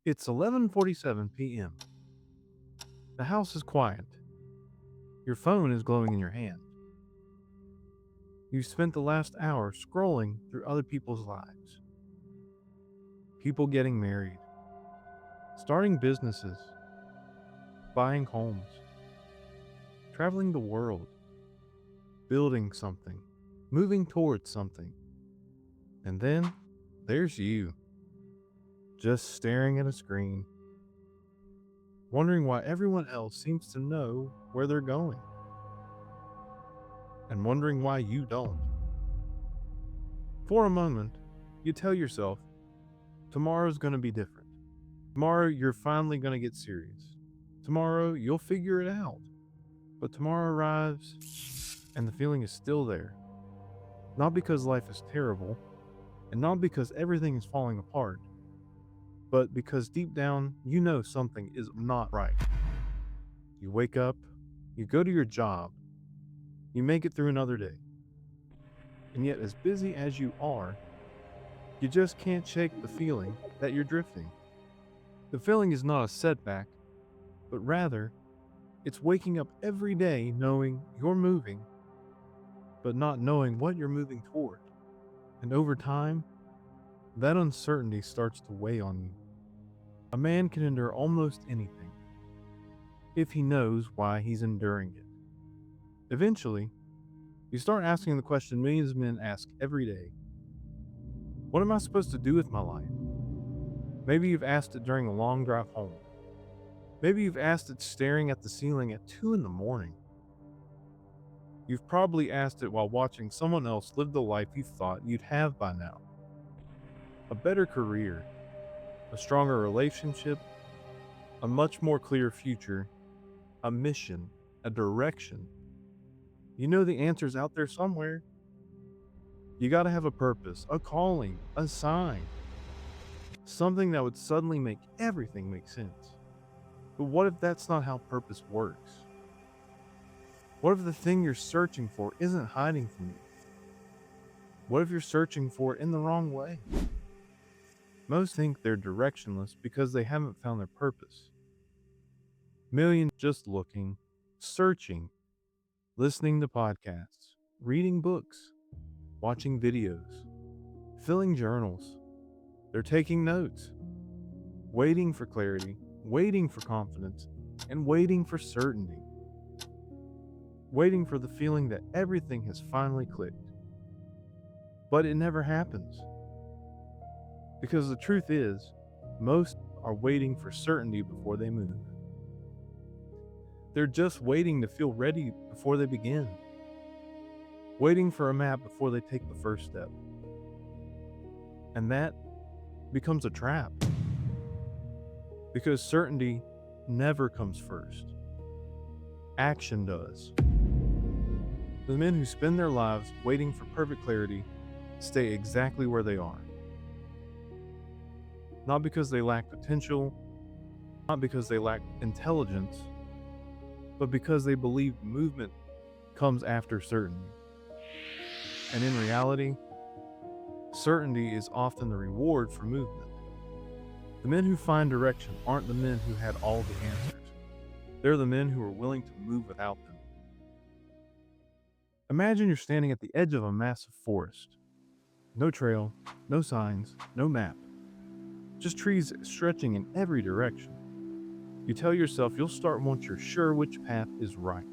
It's 11:47 p.m. The house is quiet. Your phone is glowing in your hand. You've spent the last hour scrolling through other people's lives. People getting married, starting businesses, buying homes, traveling the world, building something, moving towards something. And then there's you, just staring at a screen, wondering why everyone else seems to know where they're going, and wondering why you don't. For a moment, you tell yourself, tomorrow's going to be different. Tomorrow, you're finally going to get serious. Tomorrow, you'll figure it out. But tomorrow arrives, and the feeling is still there. Not because life is terrible, and not because everything is falling apart, but because deep down, you know something is not right. You wake up, you go to your job, you make it through another day. And yet, as busy as you are, you just can't shake the feeling that you're drifting. The feeling is not a setback, but rather, it's waking up every day knowing you're moving, but not knowing what you're moving toward. And over time, that uncertainty starts to weigh on you. A man can endure almost anything if he knows why he's enduring it. Eventually, you start asking the question millions of men ask every day: what am I supposed to do with my life? Maybe you've asked it during a long drive home. Maybe you've asked it staring at the ceiling at 2 in the morning. You've probably asked it while watching someone else live the life you thought you'd have by now. A better career, a stronger relationship, a much more clear future, a mission, a direction. You know the answer's out there somewhere. You gotta have a purpose, a calling, a sign. Something that would suddenly make everything make sense. But what if that's not how purpose works? What if the thing you're searching for isn't hiding from you? What if you're searching for it in the wrong way? Most think they're directionless because they haven't found their purpose. Millions just looking, searching, listening to podcasts, reading books, watching videos, filling journals. They're taking notes, waiting for clarity, waiting for confidence, and waiting for certainty. Waiting for the feeling that everything has finally clicked. But it never happens. Because the truth is, most are waiting for certainty before they move. They're just waiting to feel ready before they begin. Waiting for a map before they take the first step. And that becomes a trap. Because certainty never comes first. Action does. The men who spend their lives waiting for perfect clarity stay exactly where they are. Not because they lack potential, not because they lack intelligence, but because they believe movement comes after certainty. And in reality, certainty is often the reward for movement. The men who find direction aren't the men who had all the answers. They're the men who are willing to move without them. Imagine you're standing at the edge of a massive forest. No trail, no signs, no map. Just trees stretching in every direction. You tell yourself you'll start once you're sure which path is right.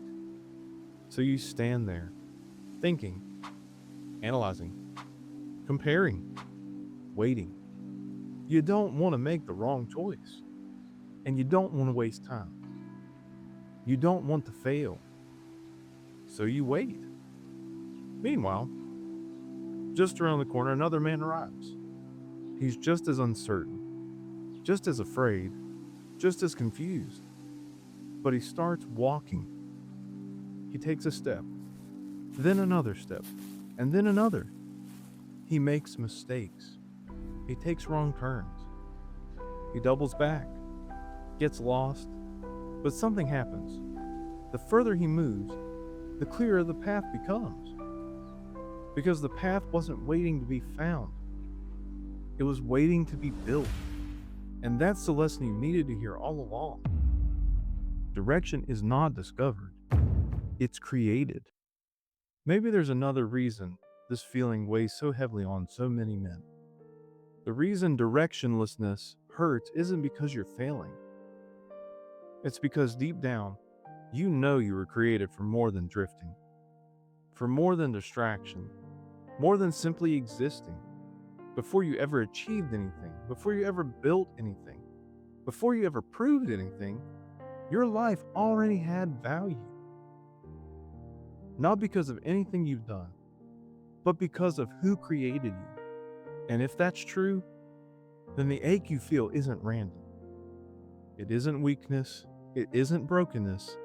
So you stand there, thinking, analyzing, comparing, waiting. You don't want to make the wrong choice, and you don't want to waste time. You don't want to fail, so you wait. Meanwhile, just around the corner, another man arrives. He's just as uncertain, just as afraid, just as confused. But he starts walking. He takes a step, then another step, and then another. He makes mistakes. He takes wrong turns. He doubles back, gets lost, but something happens. The further he moves, the clearer the path becomes. Because the path wasn't waiting to be found. It was waiting to be built. And that's the lesson you needed to hear all along. Direction is not discovered, it's created. Maybe there's another reason this feeling weighs so heavily on so many men. The reason directionlessness hurts isn't because you're failing. It's because deep down, you know you were created for more than drifting, for more than distraction, more than simply existing. Before you ever achieved anything, before you ever built anything, before you ever proved anything, your life already had value. Not because of anything you've done, but because of who created you. And if that's true, then the ache you feel isn't random. It isn't weakness. It isn't brokenness.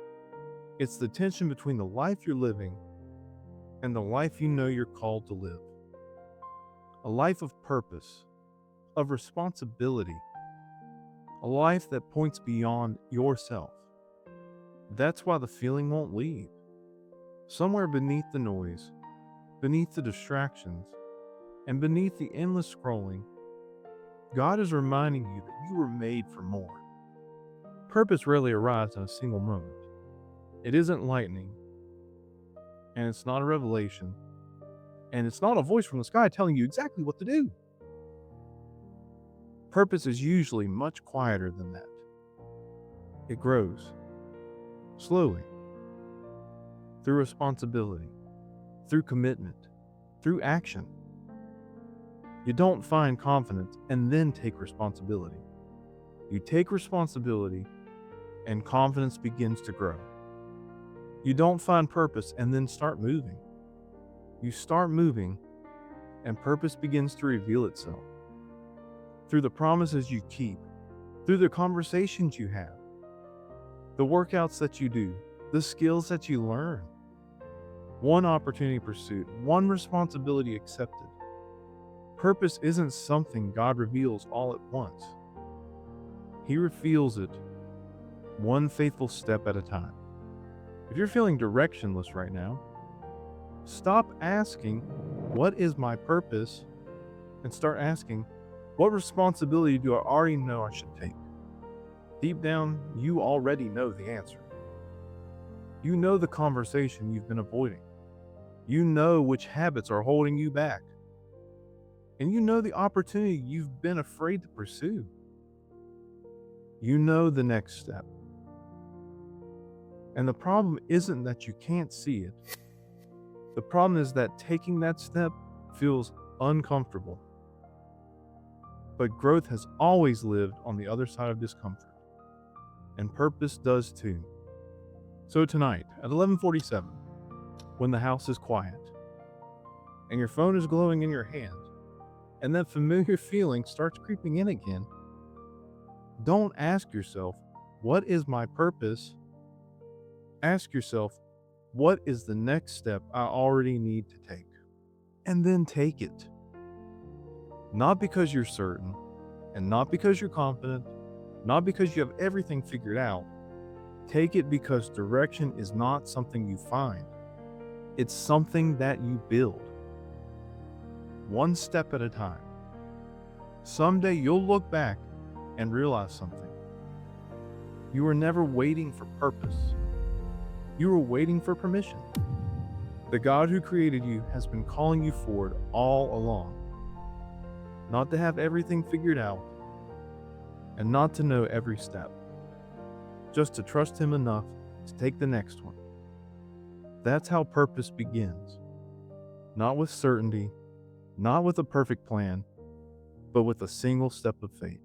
It's the tension between the life you're living and the life you know you're called to live. A life of purpose, of responsibility, a life that points beyond yourself. That's why the feeling won't leave. Somewhere beneath the noise, beneath the distractions, and beneath the endless scrolling, God is reminding you that you were made for more. Purpose rarely arrives in a single moment. It isn't lightning, and it's not a revelation, and it's not a voice from the sky telling you exactly what to do. Purpose is usually much quieter than that. It grows, slowly, through responsibility, through commitment, through action. You don't find confidence and then take responsibility. You take responsibility and confidence begins to grow. You don't find purpose and then start moving. You start moving and purpose begins to reveal itself through the promises you keep, through the conversations you have, the workouts that you do, the skills that you learn. One opportunity pursued, one responsibility accepted. Purpose isn't something God reveals all at once. He reveals it one faithful step at a time. If you're feeling directionless right now, stop asking, "What is my purpose?" and start asking, "What responsibility do I already know I should take?" Deep down, you already know the answer. You know the conversation you've been avoiding. You know which habits are holding you back. And you know the opportunity you've been afraid to pursue. You know the next step. And the problem isn't that you can't see it. The problem is that taking that step feels uncomfortable. But growth has always lived on the other side of discomfort. And purpose does too. So tonight, at 11:47, when the house is quiet, and your phone is glowing in your hand, and that familiar feeling starts creeping in again, don't ask yourself, "What is my purpose?" Ask yourself, "What is the next step I already need to take?" And then take it. Not because you're certain, and not because you're confident, not because you have everything figured out. Take it because direction is not something you find. It's something that you build. One step at a time. Someday you'll look back and realize something. You were never waiting for purpose. You were waiting for permission. The God who created you has been calling you forward all along. Not to have everything figured out, and not to know every step. Just to trust Him enough to take the next one. That's how purpose begins. Not with certainty, not with a perfect plan, but with a single step of faith.